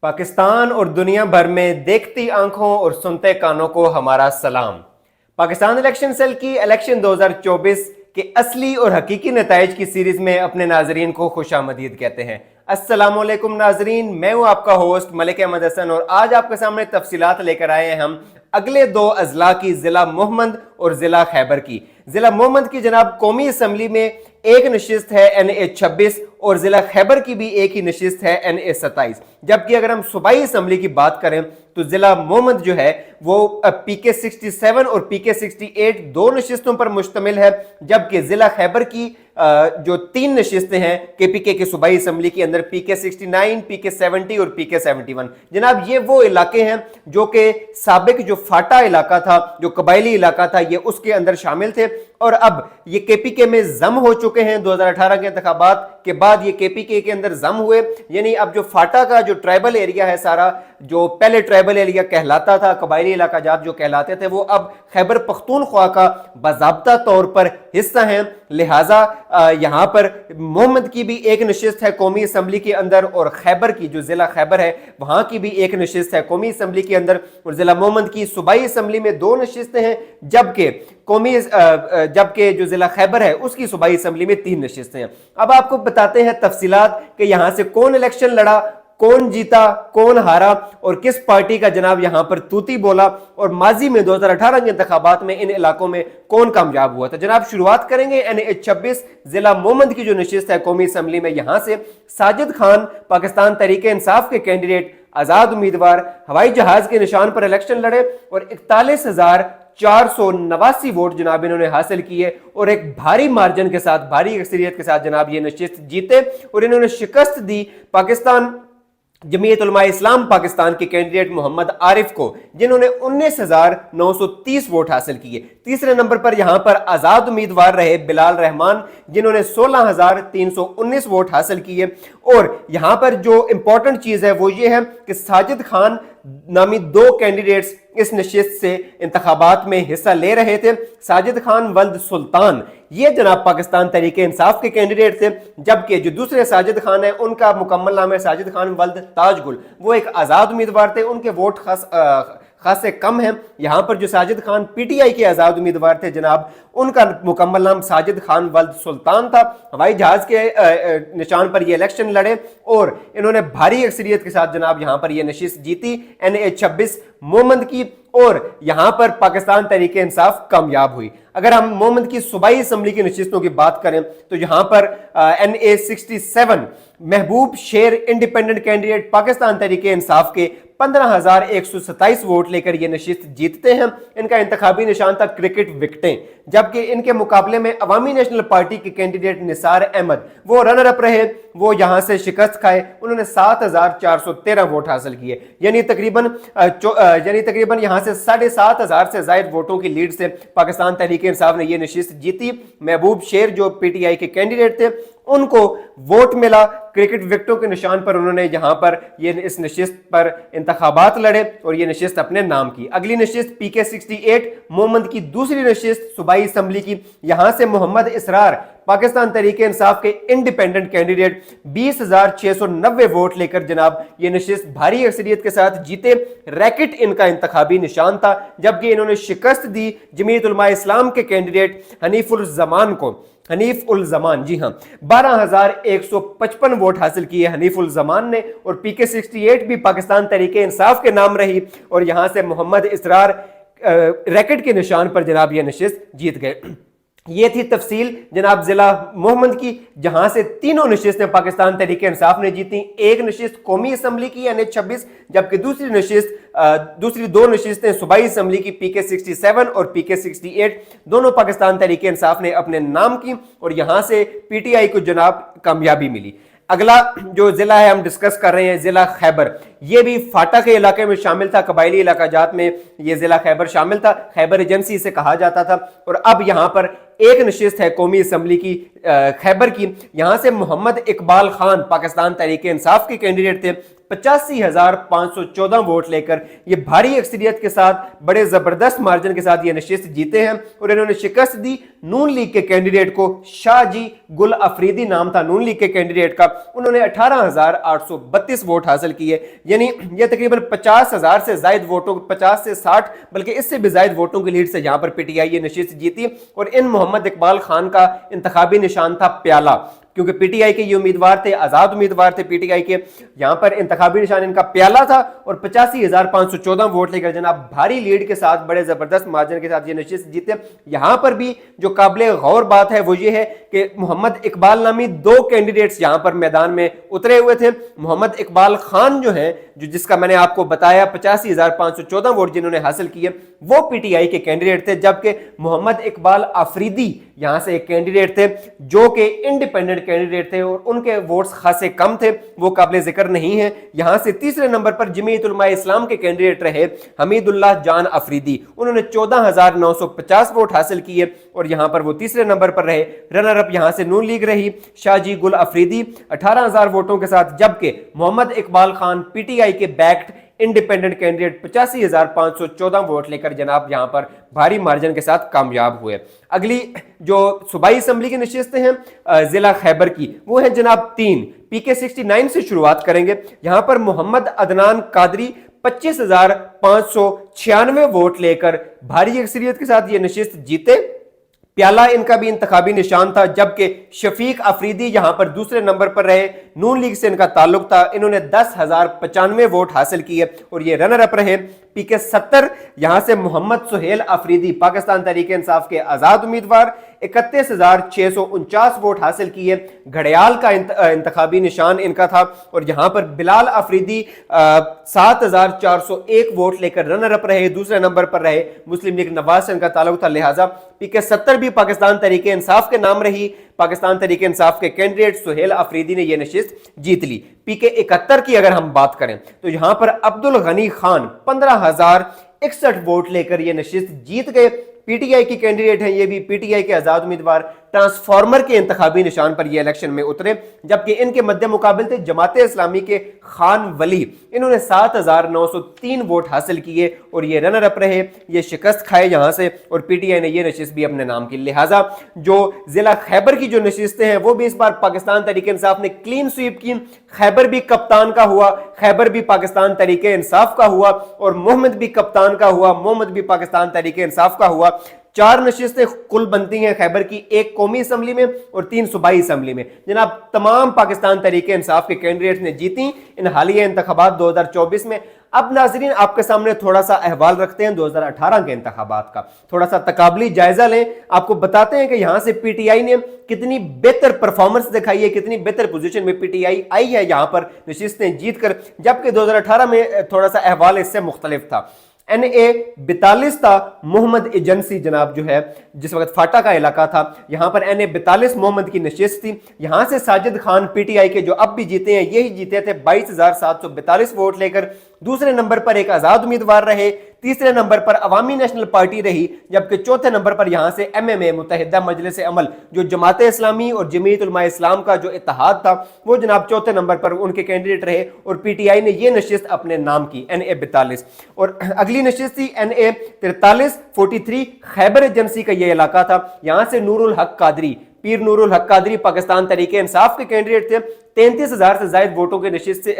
पाकिस्तान और दुनिया भर में देखती आंखों और सुनते कानों को हमारा सलाम। पाकिस्तान इलेक्शन सेल की इलेक्शन 2024 के असली और हकीकी नताइज की सीरीज में अपने नाजरीन को खुशामदीद कहते हैं। अस्सलामुअलैकुम नाजरीन, मैं हूं आपका होस्ट मलिक अहमद हसन और आज आपके सामने तफसीलात लेकर आए हैं हम अगले दो अजला की, जिला मोहम्मद और जिला खैबर की। जिला मोहम्मद की जनाब कौमी असम्बली में एक नशिस्त है NA 26 और जिला खैबर की भी एक ही नशिस्त है NA 27। जबकि अगर हम सूबाई असम्बली की बात करें तो जिला मोहम्मद जो है वो PK 67 और PK 68 दो नशिस्तों पर मुश्तमिल है, जबकि जिला खैबर की जो तीन नशिस्तें हैं KPK की सूबाई असम्बली के अंदर PK 69, PK 70 और PK 71। जनाब ये वो इलाके हैं जो कि साबिक जो फाटा इलाका था, जो कबायली इलाका था, ये उसके अंदर शामिल थे और अब ये KPK में जम हो चुके हैं। 2018 के इंतखाबात के बाद ये KPK के अंदर जम हुए, यानी अब जो फाटा का जो ट्राइबल एरिया है सारा, जो पहले ट्राइबल एरिया कहलाता था, कबायली इलाका जात जो कहलाते थे, वो अब खैबर पख्तूनख्वा का बाज़ाब्ता तौर पर हिस्सा हैं। लिहाजा यहाँ पर मोहम्मद की भी एक नशिस्त है कौमी असम्बली के अंदर और खैबर की जो जिला खैबर है वहाँ की भी एक नशिस्त है कौमी असम्बली के अंदर, और जिला मोहम्मद की सूबाई असम्बली में दो नशिस्तें हैं, जबकि जो जिला खैबर है उसकी सूबाई असम्बली में तीन नशिस्तें हैं। अब आपको बताते हैं तफसीलात कि यहाँ से कौन इलेक्शन लड़ा, कौन जीता, कौन हारा और किस पार्टी का जनाब यहां पर तूती बोला, और माजी में 2018 के इंतखाबात में इन इलाकों में कौन कामयाब हुआ था। जनाब शुरुआत करेंगे NA 26 जिला मोहम्मद की जो नशिस्त है कौमी असम्बली में। यहां से साजिद खान पाकिस्तान तहरीके इंसाफ के कैंडिडेट, आजाद उम्मीदवार, हवाई जहाज के निशान पर इलेक्शन लड़े और 41,489 वोट जनाब इन्होंने हासिल किए और एक भारी मार्जिन के साथ, भारी अक्सरियत के साथ जनाब ये नशिस्त जीते और इन्होंने शिकस्त दी पाकिस्तान जमीयत उलमा इस्लाम पाकिस्तान के कैंडिडेट मोहम्मद आरिफ को, जिन्होंने 19,930 वोट हासिल किए। तीसरे नंबर पर यहां पर आजाद उम्मीदवार रहे बिलाल रहमान, जिन्होंने 16,319 वोट हासिल किए। और यहां पर जो इंपॉर्टेंट चीज है वो ये है कि साजिद खान नामी दो कैंडिडेट्स इस नशिस्त से इंतखाबात में हिस्सा ले रहे थे। साजिद खान वल्द सुल्तान ये जनाब पाकिस्तान तहरीके इंसाफ के कैंडिडेट थे, जबकि जो दूसरे साजिद खान है उनका मुकम्मल नाम है साजिद खान वल्द ताजगुल, वो एक आज़ाद उम्मीदवार थे, उनके वोट खासे कम हैं। यहां पर जो साजिद खान PTI के आज़ाद उम्मीदवार थे जनाब, उनका मुकम्मल नाम साजिद खान वल्द सुल्तान था। हवाई जहाज के निशान पर ये इलेक्शन लड़े और इन्होंने भारी अक्सरियत के साथ जनाब यहां पर ये नशिस्त जीती NA 26 मोहम्मद की, और यहां पर पाकिस्तान तहरीके इंसाफ कामयाब हुई। अगर हम मोहम्मद की सूबाई असम्बली की नशिस्तों की बात करें तो यहां पर NA 67 महबूब शेर इंडिपेंडेंट कैंडिडेट पाकिस्तान तहरीके इंसाफ के 15,127 वोट लेकर ये नशिस्त जीतते हैं। इनका इंतखाबी निशान था क्रिकेट विकेटें, जबकि इनके मुकाबले में अवामी नेशनल पार्टी के कैंडिडेट निसार अहमद वो रनर अप रहे, वो यहां से शिकस्त खाए। उन्होंने 7,413 वोट हासिल किए, यानी तकरीबन यहां से 7,500 से ज्यादा वोटों की लीड से पाकिस्तान तहरीके इंसाफ ने यह नशिस्त जीती। महबूब शेर जो PTI के कैंडिडेट थे उनको वोट मिला, क्रिकेट विकेटों के निशान पर उन्होंने यहां पर ये इस नशिस्त पर इंतखाबात लड़े और ये नशिस्त अपने नाम की। अगली नशिस्त PK 68 मोहम्मद की दूसरी नशिस्त सूबाई असम्बली की। यहां से मोहम्मद इसरार पाकिस्तान तहरीके इंसाफ के इंडिपेंडेंट कैंडिडेट 20,690 वोट लेकर जनाब ये नशिस्त भारी अक्सरियत के साथ जीते। रैकेट इनका इंतखाबी निशान था, जबकि इन्होंने शिकस्त दी जमीयत उलमा इस्लाम के कैंडिडेट हनीफ उल जमान, जी हाँ, 12,155 वोट हासिल किए हनीफ उल जमान ने, और PK 68 भी पाकिस्तान तहरीके इंसाफ के नाम रही और यहां से मोहम्मद इसरार रैकेट के निशान पर जनाब ये नशिस्त जीत गए। ये थी तफसील जनाब जिला मोहम्मद की, जहां से तीनों नशिस्तें पाकिस्तान तहरीके इंसाफ ने जीती। एक नशिस्त कौमी असम्बली की NA 26, जबकि दूसरी दो नशिस्तें सूबाई असम्बली की PK 67 और PK 68 दोनों पाकिस्तान तहरीके इंसाफ ने अपने नाम की और यहां से PTI को जनाब कामयाबी मिली। अगला जो जिला है हम डिस्कस कर रहे हैं जिला खैबर, ये भी फाटा के इलाके में शामिल था, कबायली इलाका जात में ये जिला खैबर शामिल था, खैबर एजेंसी से कहा जाता था। और अब यहाँ पर एक नशिस्त है कौमी असम्बली की खैबर की। यहाँ से मोहम्मद इकबाल खान पाकिस्तान तहरीके इंसाफ के कैंडिडेट थे, 85,514 वोट लेकर ये भारी अक्सरियत के साथ बड़े जबरदस्त मार्जिन के साथ ये नशिस्त जीते हैं। और इन्होंने शिकस्त दी नून लीग के कैंडिडेट को, शाहजी गुल अफरीदी नाम था नून लीग के कैंडिडेट का। उन्होंने 18,832 वोट हासिल किए, यानी ये तकरीबन 50,000 से ज्यादा वोटों, 50 से 60 बल्कि इससे भी ज्यादा वोटों की लीड से यहां पर पीटीआई ये नशिस्त जीती। और इन मोहम्मद इकबाल खान का इंतखाबी निशान था प्याला, क्योंकि पीटीआई के ये उम्मीदवार थे, आजाद उम्मीदवार थे पीटीआई के, यहां पर इंतखाबी निशान इनका प्याला था। और 85,514 वोट लेकर जनाब भारी लीड के साथ बड़े जबरदस्त मार्जिन के साथ ये नशिस्त जीते। यहां पर भी जो काबिल गौर बात है वो ये है कि मोहम्मद इकबाल नामी 2 कैंडिडेट्स यहां पर मैदान में उतरे हुए थे। मोहम्मद इकबाल खान जो है, जो जिसका मैंने आपको बताया 85,514 वोट जिन्होंने हासिल किए, वो पीटीआई के कैंडिडेट थे, जबकि मोहम्मद इकबाल अफरीदी यहां से एक कैंडिडेट थे जो कि इंडिपेंडेंट कैंडिडेट थे और उनके वोट्स खासे कम थे, वो काबिल जिक्र नहीं है। यहां से तीसरे नंबर पर जमीयत उलमा इस्लाम के कैंडिडेट रहे हमीदुल्लाह जान अफरीदी, उन्होंने 14,950 वोट हासिल किए और यहां पर वो तीसरे नंबर पर रहे। रनर अप यहां से नून लीग रही शाहजी गुल अफरीदी 18,000 वोटों के साथ, जबकि मोहम्मद इकबाल खान पीटीआई के बैक्ड इंडिपेंडेंट कैंडिडेट 85,514 वोट लेकर जनाब यहां पर भारी मार्जिन के साथ कामयाब हुए। अगली जो सूबाई असेंबली की नशिस्तें हैं जिला खैबर की, वो है जनाब 3। पीके 69 से शुरुआत करेंगे। यहां पर मोहम्मद अदनान कादरी 25,596 वोट लेकर भारी अक्सरियत के साथ ये नशिस्त जीते। प्याला इनका भी इंतखाबी निशान था, जबकि शफीक अफरीदी यहां पर दूसरे नंबर पर रहे, नून लीग से इनका ताल्लुक था, इन्होंने 10,095 वोट हासिल किए और ये रनर अप रहे। पीके 70 यहां से मोहम्मद सुहेल अफरीदी पाकिस्तान तहरीक इंसाफ के आजाद उम्मीदवार 31,649 वोट हासिल किए, घड़ियाल का इंतखाबी निशान इनका था। और यहां पर बिलाल अफरीदी 7,401 वोट लेकर रनर अप रहे, दूसरे नंबर पर रहे, मुस्लिम लीग नवाज से इनका ताल्लुक था, लिहाजा पीके 70 भी पाकिस्तान तहरीक इंसाफ के नाम रही। पाकिस्तान तहरीक इंसाफ के कैंडिडेट सुहेल अफरीदी ने यह नशिस्त जीत ली। पीके 71 की अगर हम बात करें तो यहां पर अब्दुल गनी खान 15,061 वोट लेकर यह नशिस्त जीत गए। पीटीआई की कैंडिडेट हैं, ये भी पीटीआई के आजाद उम्मीदवार ट्रांसफार्मर के इंतखाबी निशान पर ये इलेक्शन में उतरे, जबकि इनके मध्य मुकाबले थे जमाते इस्लामी के खान वली, इन्होंने 7,903 वोट हासिल किए और ये रनर अप रहे, ये शिकस्त खाए यहां से और पीटीआई ने ये नशिस्त भी अपने नाम की। लिहाजा जो जिला खैबर की जो नशिस्तें हैं वो भी इस बार पाकिस्तान तहरीक इंसाफ ने क्लीन स्वीप की। खैबर भी कप्तान का हुआ, खैबर भी पाकिस्तान तहरीक इंसाफ का हुआ और मोहम्मद भी कप्तान का हुआ, मोहम्मद भी पाकिस्तान तहरीक इंसाफ का हुआ। 4 नशिस्तें कुल बनती हैं खैबर की, 1 कौमी असम्बली में और 3 सूबाई असम्बली में। जनाब तमाम पाकिस्तान तहरीक इंसाफ के कैंडिडेट्स ने जीती इन हालिया इंतखाबात 2024 में। अब नाजरीन आपके सामने थोड़ा सा अहवाल रखते हैं 2018 के इंतखाबात का, थोड़ा सा तकाबली जायजा लें। आपको बताते हैं कि यहां से पीटीआई ने कितनी बेहतर परफॉर्मेंस दिखाई है, कितनी बेहतर पोजीशन में पीटीआई आई है यहां पर नशिस्तें जीतकर, जबकि 2018 में थोड़ा सा अहवाल इससे मुख्तलिफ था। NA 42 था, मोहम्मद एजेंसी जनाब जो है जिस वक्त फाटा का इलाका था, यहां पर NA 42 मोहम्मद की नशिस्त थी। यहां से साजिद खान पीटीआई के जो अब भी जीते हैं यही जीते थे 22,742 वोट लेकर। दूसरे नंबर पर एक आजाद उम्मीदवार रहे, तीसरे नंबर पर अवामी नेशनल पार्टी रही, जबकि चौथे नंबर पर यहां से MMA मुत्तहिदा मजलिस अमल जो जमात इस्लामी और जमीयत उलमा इस्लाम का जो इत्तेहाद था वो जनाब चौथे नंबर पर उनके कैंडिडेट रहे और पीटीआई ने ये नशिस्त अपने नाम की NA 42। और अगली नशिस्त थी NA 43 खैबर एजेंसी का ये इलाका था। यहां से नूरुल हक कादरी, पीर नूरुल हक कादरी पाकिस्तान तहरीक इंसाफ के कैंडिडेट थे। 33,000 से ज्यादा वोटों के नशिस्त से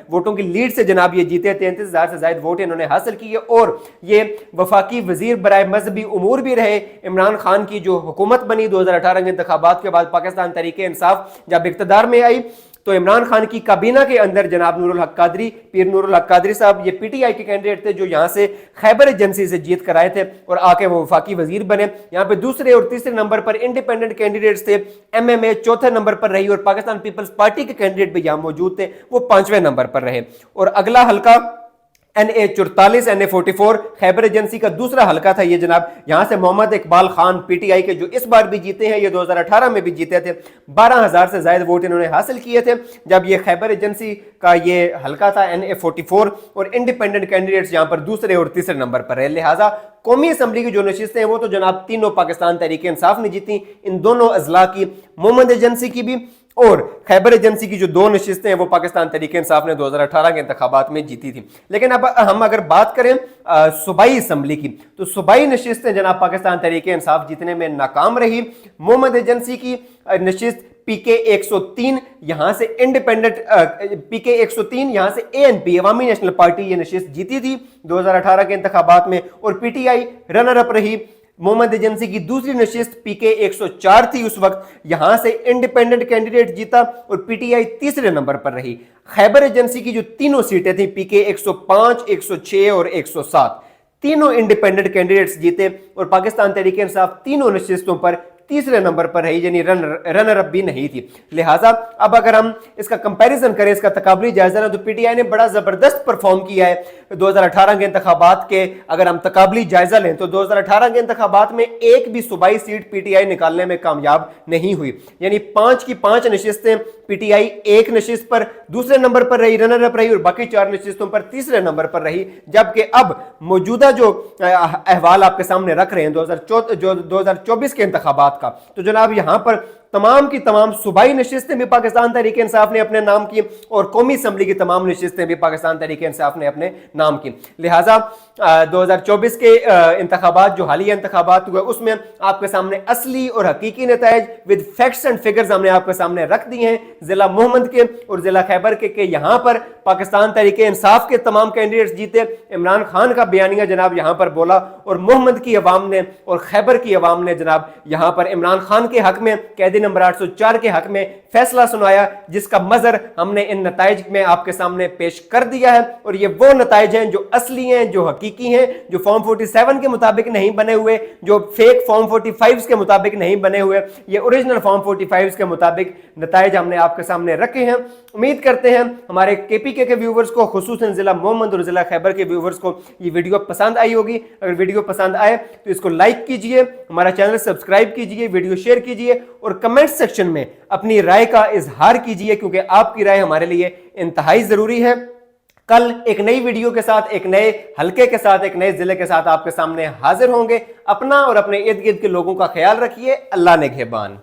वोटों की लीड से जनाब ये जीते, 33,000 से ज्यादा वोट इन्होंने हासिल किए और ये वफाकी वजीर बराए मजहबी उमूर भी रहे। इमरान खान की जो हुकूमत बनी 2018 के इंतखाबात के बाद, पाकिस्तान तहरीक इंसाफ जब इख्तिदार में आई तो इमरान खान की काबीना के अंदर जनाब नूरुल हक कादरी, पीर नूरुल हक कादरी साहब ये पीटीआई के कैंडिडेट थे जो यहां से खैबर एजेंसी से जीत कर आए थे और आके वो वफाकी वजीर बने। यहां पे दूसरे और तीसरे नंबर पर इंडिपेंडेंट कैंडिडेट्स थे। MMA चौथे नंबर पर रही और पाकिस्तान पीपल्स पार्टी के कैंडिडेट भी यहां मौजूद थे, वो 5वें नंबर पर रहे। और अगला हल्का NA 44 NA 44 खैबर एजेंसी का दूसरा हल्का था ये जनाब। यहां से मोहम्मद इकबाल खान पीटीआई के जो इस बार भी जीते हैं, ये 2018 में भी जीते थे, 12,000 से ज्यादा वोट इन्होंने हासिल किए थे जब ये खैबर एजेंसी का ये हल्का था NA 44 और इंडिपेंडेंट कैंडिडेट्स यहां पर दूसरे और तीसरे नंबर पर रहे। लिहाजा कौमी असम्बली की जो नशिस्तें हैं वो तो जनाब तीनों पाकिस्तान तहरीक इंसाफ ने जीती, इन दोनों अजला की, मोहम्मद एजेंसी की भी और खैबर एजेंसी की जो 2 नशिस्तें हैं वो पाकिस्तान तहरीक इंसाफ ने 2018 के इंतखाबात में जीती थी। लेकिन अब हम अगर बात करें सूबाई असम्बली की, तो सूबाई नशिस्तें जनाब पाकिस्तान तहरीक इंसाफ जीतने में नाकाम रही। मोहम्मद एजेंसी की नशिस्त पीके 103 यहां से इंडिपेंडेंट पीके 103 यहां से एएनपी अवामी नेशनल पार्टी ये नशिस्त जीती थी 2018 के इंतखाबात में, और पीटीआई रनर अप रही। मोहम्मद एजेंसी की दूसरी नशिस्त पीके 104 थी उस वक्त, यहां से इंडिपेंडेंट कैंडिडेट जीता और पीटीआई तीसरे नंबर पर रही। खैबर एजेंसी की जो तीनों सीटें थी पीके 105, 106 और 107, तीनों इंडिपेंडेंट कैंडिडेट्स जीते और पाकिस्तान तहरीक इंसाफ तीनों नशिस्तों पर तीसरे नंबर पर रही, यानी रनर अप भी नहीं थी। लिहाजा अब अगर हम इसका कंपैरिजन करें, इसका तकाबली जायजा ना, तो पीटीआई ने बड़ा जबरदस्त परफॉर्म किया है 2018 के इंतखाबात के। अगर हम तकाबली जायजा लें तो 2018 के इंतखाबात में एक भी सूबाई सीट पीटीआई निकालने में कामयाब नहीं हुई, यानी 5 की 5 नशिस्तें पीटीआई एक नशिस्त पर दूसरे नंबर पर रही, रनर अप रही, और बाकी 4 नशिस्तों पर तीसरे नंबर पर रही। जबकि अब मौजूदा जो अहवाल आपके सामने रख रहे हैं 2024 के इंतखाबात का, तो जनाब यहां पर तमाम की तमाम सूबाई नशिस्तें भी पाकिस्तान तहरीक इंसाफ ने अपने नाम की और कौमी असम्बली की तमाम नशिस्तें भी पाकिस्तान तहरीक इंसाफ ने अपने नाम की। लिहाजा 2024 के इंतखाबात जो हालिया इंतखाबात हुए उसमें आपके सामने असली और हकीकी नताइज विद फैक्ट्स एंड फिगर्स हमने आपके सामने रख दिए हैं। जिला मोहम्मद के और जिला खैबर के यहां पर पाकिस्तान तहरीक इंसाफ के तमाम कैंडिडेट्स जीते। इमरान खान का बयानिया जनाब यहां पर बोला और मोहम्मद की अवाम ने और खैबर की अवाम ने जनाब यहां पर इमरान खान के हक में, कैदी नंबर 804 के हक में फैसला सुनाया, जिसका मजर हमने इन नताइज में आपके सामने पेश कर दिया है। और ये वो नताइज हैं जो असली हैं, जो हकीकी हैं, जो फॉर्म 47 के मुताबिक नहीं बने हुए, जो फेक फॉर्म 45 के मुताबिक नहीं बने हुए, ये ओरिजिनल फॉर्म 45 के मुताबिक नताइज हमने आपके सामने रखे हैं। उम्मीद करते हैं हमारे केपीके के व्यूवर्स को, खुसूसन जिला मोहम्मद और जिला खैबर के व्यूवर्स को ये वीडियो पसंद आई होगी। अगर वीडियो पसंद आए तो इसको लाइक कीजिए, हमारा चैनल सब्सक्राइब कीजिए, वीडियो शेयर कीजिए और कमेंट सेक्शन में अपनी राय का इजहार कीजिए, क्योंकि आपकी राय हमारे लिए इंतहाई जरूरी है। कल एक नई वीडियो के साथ, एक नए हलके के साथ, एक नए जिले के साथ आपके सामने हाजिर होंगे। अपना और अपने इर्द गिर्द के लोगों का ख्याल रखिए। अल्लाह नेगहबान।